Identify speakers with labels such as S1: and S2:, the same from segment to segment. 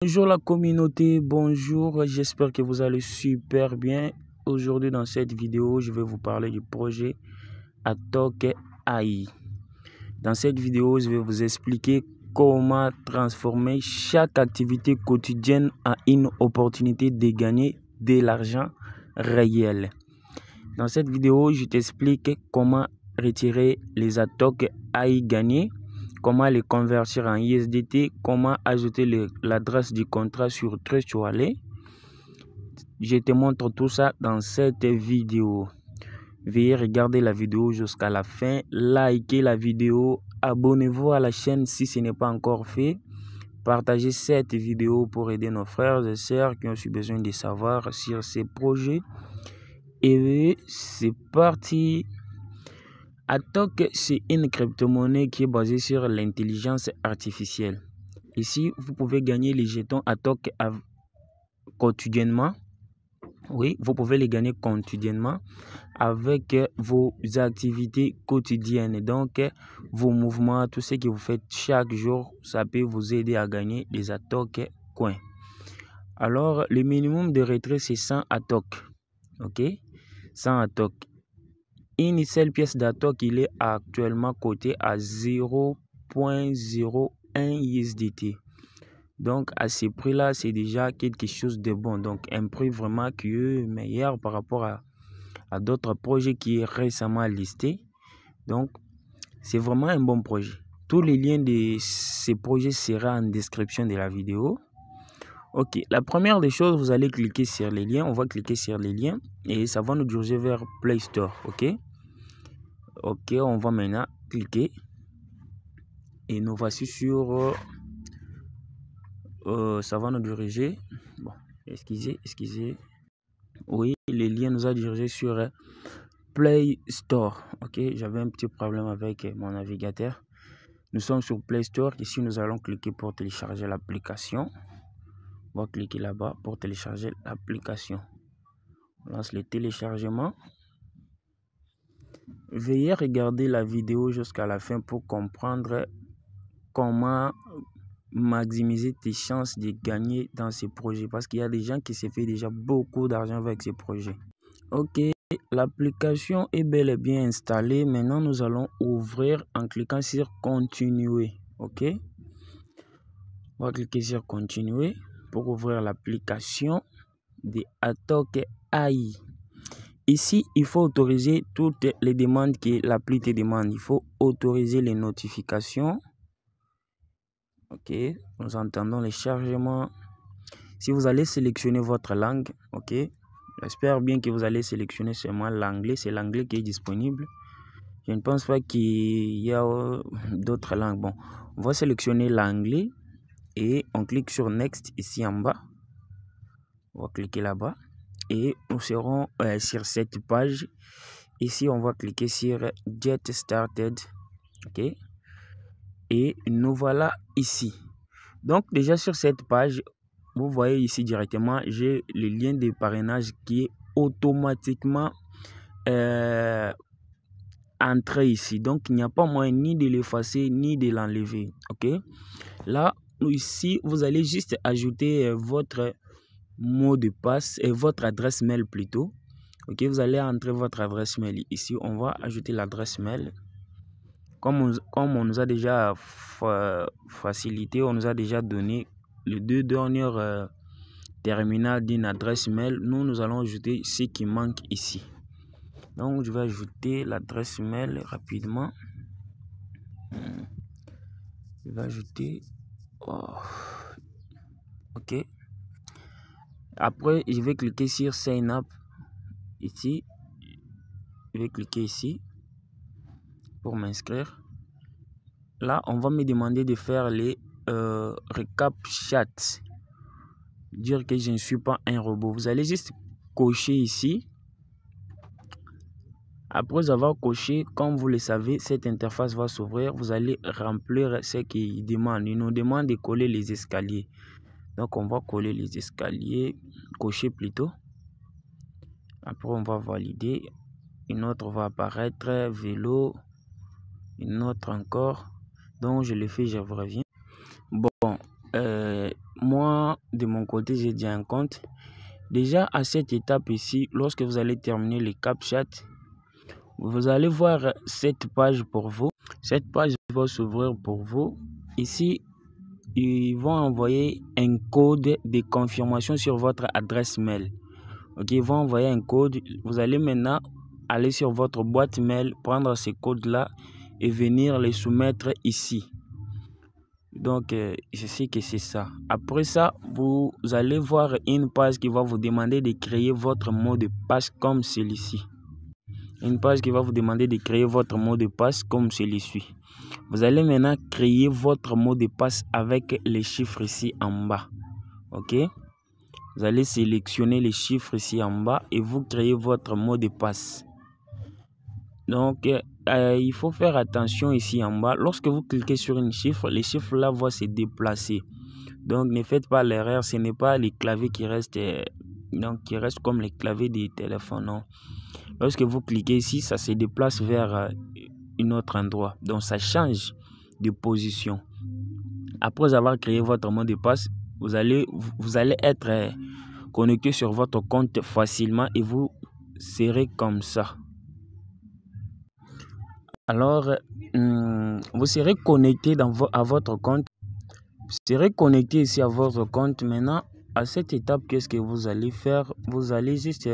S1: Bonjour la communauté, bonjour, j'espère que vous allez super bien. Aujourd'hui dans cette vidéo, je vais vous parler du projet Atok AI. Dans cette vidéo, je vais vous expliquer comment transformer chaque activité quotidienne en une opportunité de gagner de l'argent réel. Dans cette vidéo, je t'explique comment retirer les Atok AI gagnés, comment les convertir en USDT, comment ajouter l'adresse du contrat sur Trust Wallet. Je te montre tout ça dans cette vidéo. Veuillez regarder la vidéo jusqu'à la fin, likez la vidéo, abonnez-vous à la chaîne si ce n'est pas encore fait. Partagez cette vidéo pour aider nos frères et sœurs qui ont aussi besoin de savoir sur ces projets. Et c'est parti. Atok, c'est une crypto-monnaie qui est basée sur l'intelligence artificielle. Ici, vous pouvez gagner les jetons Atok quotidiennement. Oui, vous pouvez les gagner quotidiennement avec vos activités quotidiennes. Donc, vos mouvements, tout ce que vous faites chaque jour, ça peut vous aider à gagner des Atok coins. Alors, le minimum de retrait, c'est 100 Atok. OK? 100 Atok. Une seule pièce d'Atok, il est actuellement coté à 0.01 USDT. Donc, à ce prix-là, c'est déjà quelque chose de bon. Donc, un prix vraiment qui est meilleur par rapport à d'autres projets qui est récemment listé. Donc, c'est vraiment un bon projet. Tous les liens de ces projets seront en description de la vidéo. Ok, la première des choses, vous allez cliquer sur les liens. On va cliquer sur les liens et ça va nous diriger vers Play Store. Ok, on va maintenant cliquer et nous voici sur ça va nous diriger. Bon, excusez. Oui, les liens nous a dirigé sur Play Store. Ok, j'avais un petit problème avec mon navigateur. Nous sommes sur Play Store. Ici, nous allons cliquer pour télécharger l'application. On va cliquer là-bas pour télécharger l'application. On lance le téléchargement. Veuillez regarder la vidéo jusqu'à la fin pour comprendre comment maximiser tes chances de gagner dans ces projets. Parce qu'il y a des gens qui se font déjà beaucoup d'argent avec ces projets. Ok, l'application est bel et bien installée. Maintenant, nous allons ouvrir en cliquant sur Continuer. Ok, on va cliquer sur Continuer pour ouvrir l'application de Atok AI. Ici, il faut autoriser toutes les demandes que l'appli te demande. Il faut autoriser les notifications. Ok, nous entendons les chargements. Si vous allez sélectionner votre langue, ok, j'espère bien que vous allez sélectionner seulement l'anglais. C'est l'anglais qui est disponible. Je ne pense pas qu'il y a d'autres langues. Bon, on va sélectionner l'anglais et on clique sur Next ici en bas. On va cliquer là-bas et nous serons sur cette page. Ici, on va cliquer sur Get Started. Ok, et nous voilà ici. Donc, déjà sur cette page, vous voyez ici directement, j'ai le lien de parrainage qui est automatiquement entré ici. Donc, il n'y a pas moyen ni de l'effacer ni de l'enlever. Ok, là, ici, vous allez juste ajouter votre mot de passe et votre adresse mail plutôt. Ok, vous allez entrer votre adresse mail ici. On va ajouter l'adresse mail. Comme on nous a déjà facilité, on nous a déjà donné les deux dernières terminales d'une adresse mail. Nous allons ajouter ce qui manque ici. Donc, je vais ajouter l'adresse mail rapidement. Je vais ajouter. Oh. Ok. Après, je vais cliquer sur Sign Up. Ici. Je vais cliquer ici pour m'inscrire. Là, on va me demander de faire les recap chat. Dire que je ne suis pas un robot. Vous allez juste cocher ici. Après avoir coché, comme vous le savez, cette interface va s'ouvrir. Vous allez remplir ce qu'il demande. Il nous demande de coller les escaliers. Donc, on va coller les escaliers. Cocher plutôt. Après, on va valider. Une autre va apparaître. Vélo. Une autre encore. Donc, je le fais, je reviens. Bon, moi, de mon côté, j'ai déjà un compte. Déjà, à cette étape ici, lorsque vous allez terminer le CAPTCHA, vous allez voir cette page pour vous. Cette page va s'ouvrir pour vous. Ici, ils vont envoyer un code de confirmation sur votre adresse mail. Ok, ils vont envoyer un code. Vous allez maintenant aller sur votre boîte mail, prendre ce code-là et venir les soumettre ici. Donc, je sais que c'est ça. Après ça, vous allez voir une page qui va vous demander de créer votre mot de passe comme celui-ci. Une page qui va vous demander de créer votre mot de passe comme celui-ci. Vous allez maintenant créer votre mot de passe avec les chiffres ici en bas. Ok? Vous allez sélectionner les chiffres ici en bas et vous créez votre mot de passe. Donc, il faut faire attention ici en bas. Lorsque vous cliquez sur un chiffre, les chiffres là vont se déplacer. Donc, ne faites pas l'erreur. Ce n'est pas les claviers qui restent, comme les claviers des téléphones. Non. Lorsque vous cliquez ici, ça se déplace vers un autre endroit. Donc, ça change de position. Après avoir créé votre mot de passe, vous allez être connecté sur votre compte facilement et vous serez comme ça. Alors, vous serez connecté à votre compte. Vous serez connecté ici à votre compte. Maintenant, à cette étape, qu'est-ce que vous allez faire? Vous allez juste...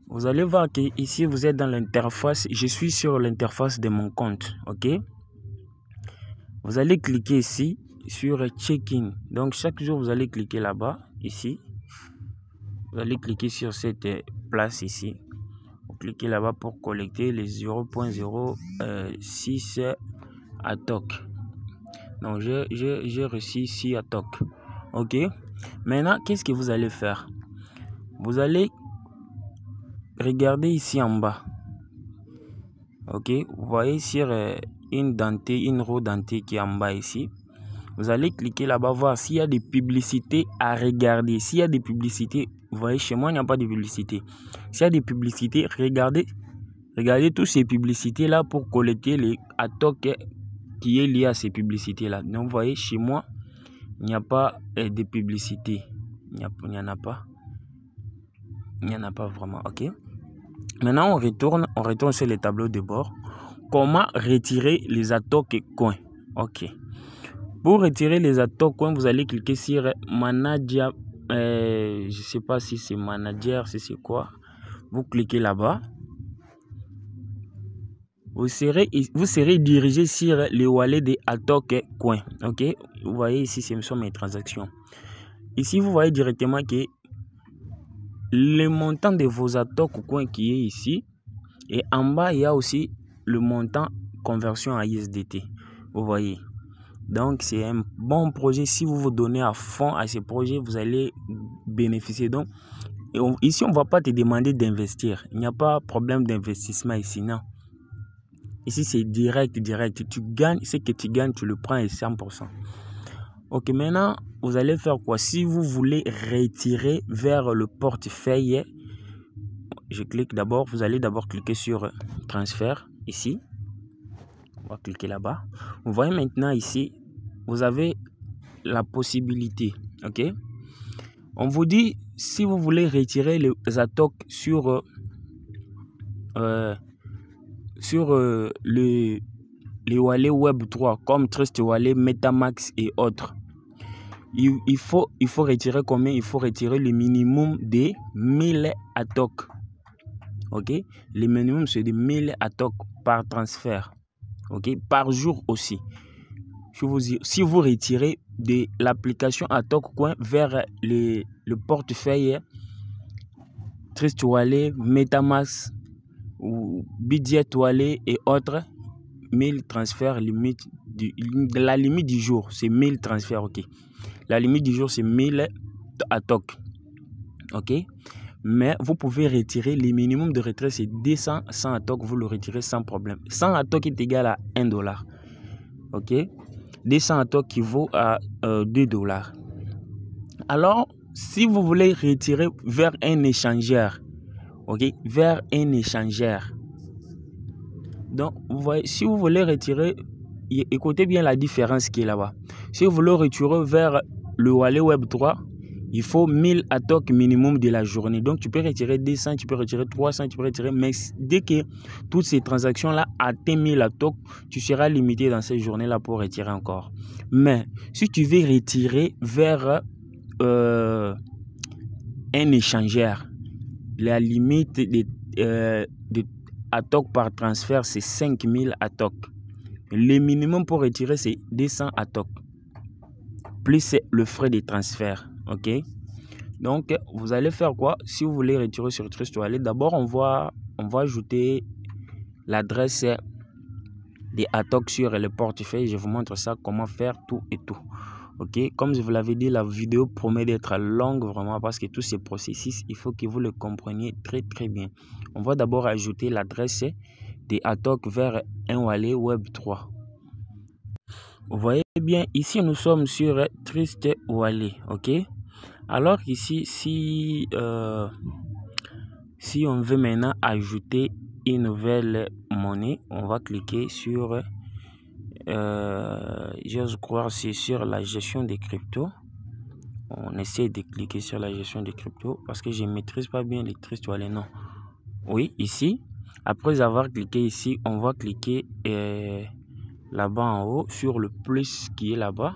S1: vous allez voir que ici, vous êtes dans l'interface. Je suis sur l'interface de mon compte. OK? Vous allez cliquer ici sur Check-in. Donc, chaque jour, vous allez cliquer là-bas, ici. Vous allez cliquer sur cette place ici. Vous cliquez là-bas pour collecter les 0.06 ATOC. Donc, j'ai reçu 6 ATOC. OK. Maintenant, qu'est-ce que vous allez faire? Vous allez regarder ici en bas. OK. Vous voyez sur une roue dentée qui est en bas ici. Vous allez cliquer là-bas, voir s'il y a des publicités à regarder. S'il y a des publicités, vous voyez, chez moi, il n'y a pas de publicité. S'il y a des publicités, regardez toutes ces publicités-là pour collecter les ATOC qui est lié à ces publicités-là. Donc, vous voyez, chez moi, il n'y a pas de publicité. Il n'y en a pas. Il n'y en a pas vraiment, OK. Maintenant, on retourne sur le tableau de bord. Comment retirer les ATOC coins? OK. Pour retirer les ATOC coins, vous allez cliquer sur Manager. Je ne sais pas si c'est Manager, si c'est quoi. Vous cliquez là-bas. Vous serez dirigé sur le wallet des ATOC coins. OK. Vous voyez ici, ce sont mes transactions. Ici, vous voyez directement que le montant de vos ATOC coins qui est ici. Et en bas, il y a aussi le montant conversion à USDT. Vous voyez. Donc, c'est un bon projet. Si vous vous donnez à fond à ce projet, vous allez bénéficier. Donc, ici, on ne va pas te demander d'investir. Il n'y a pas de problème d'investissement ici, non. Ici, c'est direct. Tu gagnes, ce que tu gagnes, tu le prends à 100%. Ok, maintenant, vous allez faire quoi? Si vous voulez retirer vers le portefeuille, je clique d'abord. Vous allez d'abord cliquer sur transfert, ici. On va cliquer là-bas. Vous voyez maintenant ici, vous avez la possibilité. Ok. On vous dit si vous voulez retirer les ATOC sur les wallets Web3 comme Trust Wallet, Metamask et autres. Il faut retirer combien? Il faut retirer le minimum de 1000 ATOC. Ok. Le minimum c'est de 1000 ATOC par transfert. Ok, par jour aussi. Si vous retirez de l'application ATOC Coin vers le portefeuille Trust Wallet, Metamask ou Budget Wallet et autres, 1000 transferts limite la limite du jour, c'est 1000 transferts. Ok, la limite du jour c'est 1000 ATOC. Ok. Mais vous pouvez retirer, le minimum de retrait c'est 200 ATOC, vous le retirez sans problème. 100 ATOC est égal à $1. Ok. 200 ATOC qui vaut à $2. Alors, si vous voulez retirer vers un échangeur, ok, vers un échangeur. Donc, vous voyez, si vous voulez retirer écoutez bien la différence qui est là-bas. Si vous voulez retirer vers le wallet Web3, il faut 1000 ATOC minimum de la journée. Donc, tu peux retirer 200, tu peux retirer 300, tu peux retirer. Mais dès que toutes ces transactions-là atteignent 1000 ATOC, tu seras limité dans ces journées-là pour retirer encore. Mais si tu veux retirer vers un échangeur, la limite de ATOC par transfert, c'est 5000 ATOC. Le minimum pour retirer, c'est 200 ATOC. Plus le frais de transfert. Ok, donc vous allez faire quoi si vous voulez retirer sur Trust Wallet? D'abord on va ajouter l'adresse des ATOC sur le portefeuille. Je vous montre ça, comment faire tout et tout. Ok, comme je vous l'avais dit, la vidéo promet d'être longue vraiment parce que tous ces processus, il faut que vous le compreniez très bien. On va d'abord ajouter l'adresse des ATOC vers un wallet Web3. Vous voyez bien, ici nous sommes sur Trust Wallet. Ok, alors ici, si on veut maintenant ajouter une nouvelle monnaie, on va cliquer sur, j'ose croire, c'est sur la gestion des cryptos. On essaie de cliquer sur la gestion des cryptos parce que je ne maîtrise pas bien les Trust Wallet. Non. Oui, ici, après avoir cliqué ici, on va cliquer là-bas en haut sur le plus qui est là-bas.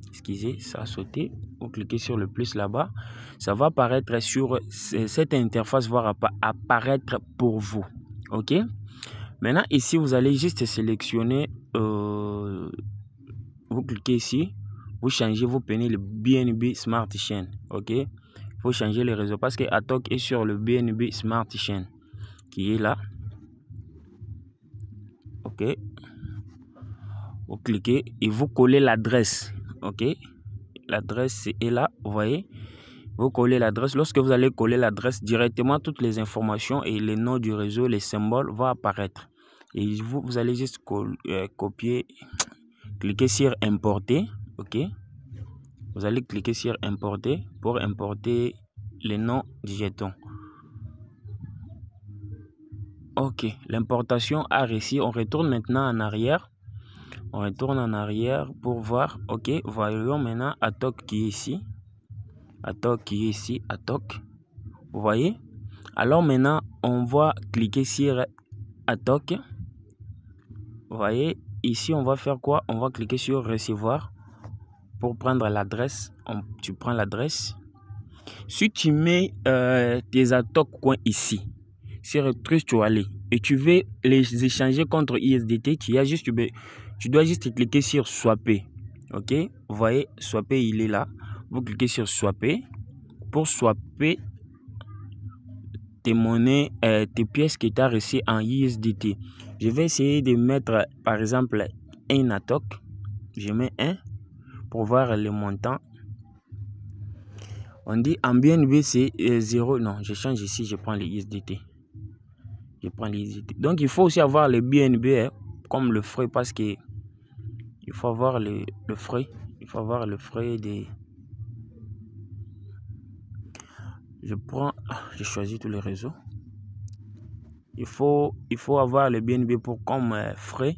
S1: Excusez, ça a sauté. Vous cliquez sur le plus là-bas, ça va apparaître sur cette interface, va apparaître pour vous. Ok, maintenant ici vous allez juste sélectionner, vous cliquez ici, vous changez, vous prenez le BNB Smart Chain. Ok, vous changez le réseau parce que ATOC est sur le BNB Smart Chain qui est là. Ok, vous cliquez et vous collez l'adresse. Ok, l'adresse est là, vous voyez, vous collez l'adresse. Lorsque vous allez coller l'adresse, directement toutes les informations et les noms du réseau, les symboles vont apparaître. Et vous allez juste copier, cliquer sur importer. Ok, vous allez cliquer sur importer pour importer les noms du jeton. Ok, l'importation a réussi. On retourne maintenant en arrière. On retourne en arrière pour voir. Ok, voyons maintenant ATOC qui est ici. ATOC qui est ici, ATOC. Vous voyez? Alors maintenant, on va cliquer sur ATOC. Vous voyez? Ici, on va faire quoi? On va cliquer sur recevoir pour prendre l'adresse. Tu prends l'adresse. Si tu mets tes ATOC coin ici, sur Trust Wallet, et tu veux les échanger contre USDT, tu dois juste cliquer sur swapper. Ok, vous voyez, swapper, il est là. Vous cliquez sur swapper pour swapper tes monnaies, tes pièces que tu as reçues en USDT. Je vais essayer de mettre par exemple un ATOC. Je mets un pour voir le montant. On dit en BNB c'est 0. Non, je change ici, je prends les USDT. Je prends les USDT. Donc il faut aussi avoir le BNB comme le frais parce que il faut avoir le frais. Il faut avoir le frais des. Je choisis tous les réseaux. Il faut avoir le BNB pour comme frais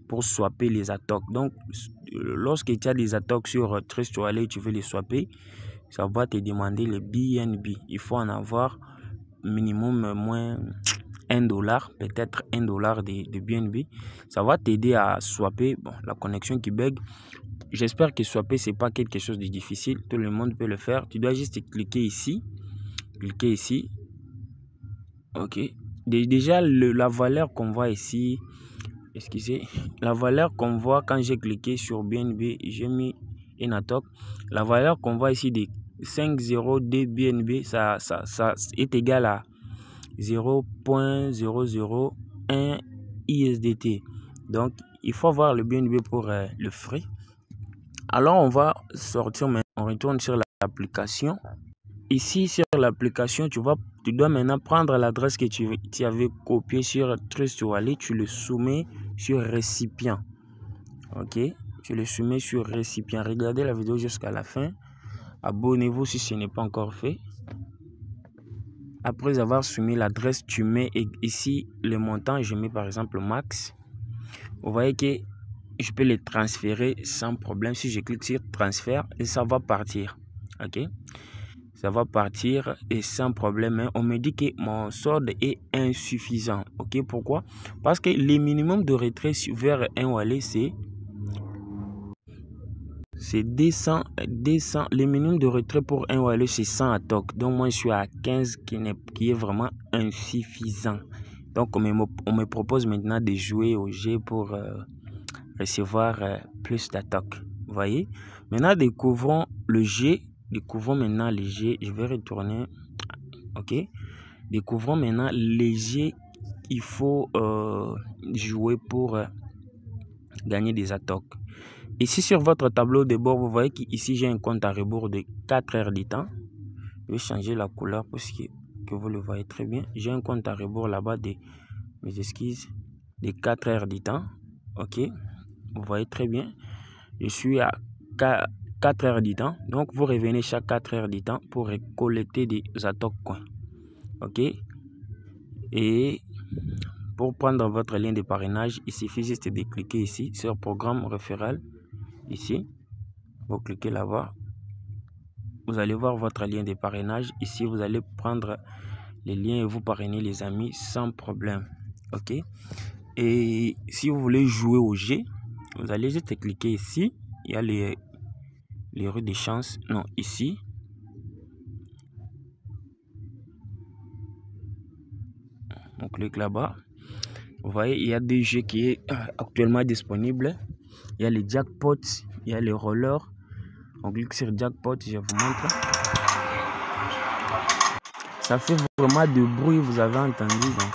S1: pour swapper les ATOC. Donc lorsque tu as des ATOC sur Trust Wallet, tu veux les swapper, ça va te demander le BNB. Il faut en avoir minimum moins $1, peut-être $1 de BNB. Ça va t'aider à swapper. Bon, la connexion qui bug. J'espère que swapper, c'est pas quelque chose de difficile. Tout le monde peut le faire. Tu dois juste cliquer ici. Cliquer ici. Ok. Déjà, la valeur qu'on voit ici, excusez, la valeur qu'on voit quand j'ai cliqué sur BNB, j'ai mis une ATOC. La valeur qu'on voit ici de 5,02 BNB, ça est égal à 0.001 USDT. Donc, il faut avoir le BNB pour le frais. Alors, on va sortir maintenant. On retourne sur l'application. Ici, sur l'application, tu dois maintenant prendre l'adresse que tu avais copiée sur Trust Wallet. Tu le soumets sur récipient. Ok, tu le soumets sur récipient. Regardez la vidéo jusqu'à la fin. Abonnez-vous si ce n'est pas encore fait. Après avoir soumis l'adresse, tu mets ici le montant. Je mets par exemple max. Vous voyez que je peux les transférer sans problème. Si je clique sur transfert, et ça va partir. Ok, ça va partir et sans problème. Hein. On me dit que mon solde est insuffisant. Ok, pourquoi? Parce que le minimum de retrait vers un wallet, c'est 200. Le minimum de retrait pour un wallet, c'est 100 ATOC. Donc, moi, je suis à 15 qui est vraiment insuffisant. Donc, on me propose maintenant de jouer au jeu pour recevoir plus d'ATOC. Vous voyez? Maintenant, découvrons le jeu. Découvrons maintenant les jeux. Je vais retourner. Ok. Découvrons maintenant les jeux qu'il faut jouer pour gagner des ATOC. Ici sur votre tableau de bord, vous voyez qu'ici j'ai un compte à rebours de 4 heures du temps. Je vais changer la couleur pour que vous le voyez très bien. J'ai un compte à rebours là-bas de 4 heures du temps. Ok. Vous voyez très bien. Je suis à 4 heures du temps. Donc, vous revenez chaque 4 heures du temps pour récolter des ATOC coins. Ok. Et pour prendre votre lien de parrainage, il suffit juste de cliquer ici sur programme référent. Ici, vous cliquez là-bas. Vous allez voir votre lien de parrainage. Ici, vous allez prendre les liens et vous parrainer les amis sans problème. Ok. Et si vous voulez jouer au jeu, vous allez juste cliquer ici. Il y a les rues de chance. Non, ici. On clique là-bas. Vous voyez, il y a des jeux qui est actuellement disponibles. Il y a les jackpots, il y a les rollers. On clique sur jackpot, je vous montre. Ça fait vraiment de bruit, vous avez entendu. Donc.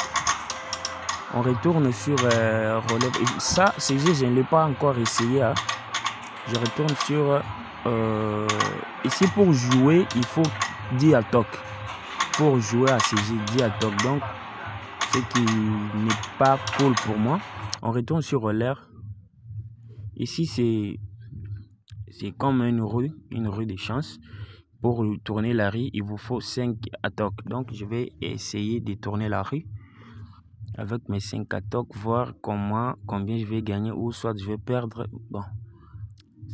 S1: On retourne sur roller. Et ça, ce jeu, je ne l'ai pas encore essayé. Hein. Je retourne sur... ici, pour jouer, il faut 10 ATOC. Pour jouer à ce jeu, 10 ATOC. Donc, ce qui n'est pas cool pour moi. On retourne sur roller. Ici, c'est comme une rue de chance. Pour tourner la rue, il vous faut 5 ATOC. Donc, je vais essayer de tourner la rue avec mes 5 ATOC, voir combien je vais gagner ou soit je vais perdre. Bon,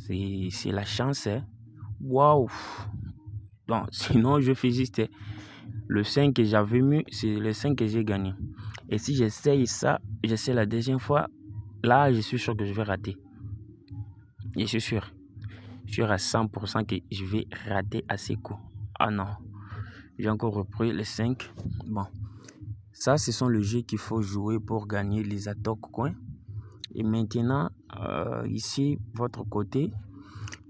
S1: c'est la chance. Hein. Waouh! Donc, sinon, je fais juste le 5 que j'avais mis, c'est le 5 que j'ai gagné. Et si j'essaye ça, j'essaie la deuxième fois, là, je suis sûr que je vais rater. Je suis sûr. Je suis à 100% que je vais rater à ces coups. Ah non. J'ai encore repris les 5. Bon. Ça, ce sont les jeux qu'il faut jouer pour gagner les ATOC coins. Et maintenant, ici, votre côté,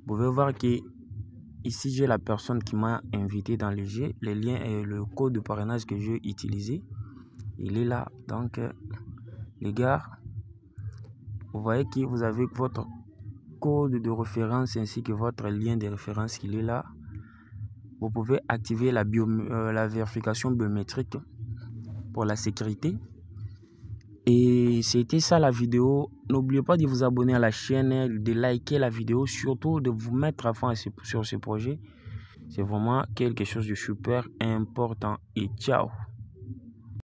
S1: vous pouvez voir que ici, j'ai la personne qui m'a invité dans le jeu. Le lien et le code de parrainage que j'ai utilisé, il est là. Donc, les gars, vous voyez que vous avez votre code de référence ainsi que votre lien de référence, il est là. Vous pouvez activer la vérification biométrique pour la sécurité. Et c'était ça la vidéo. N'oubliez pas de vous abonner à la chaîne, de liker la vidéo, surtout de vous mettre à fond sur ce projet. C'est vraiment quelque chose de super important. Et ciao!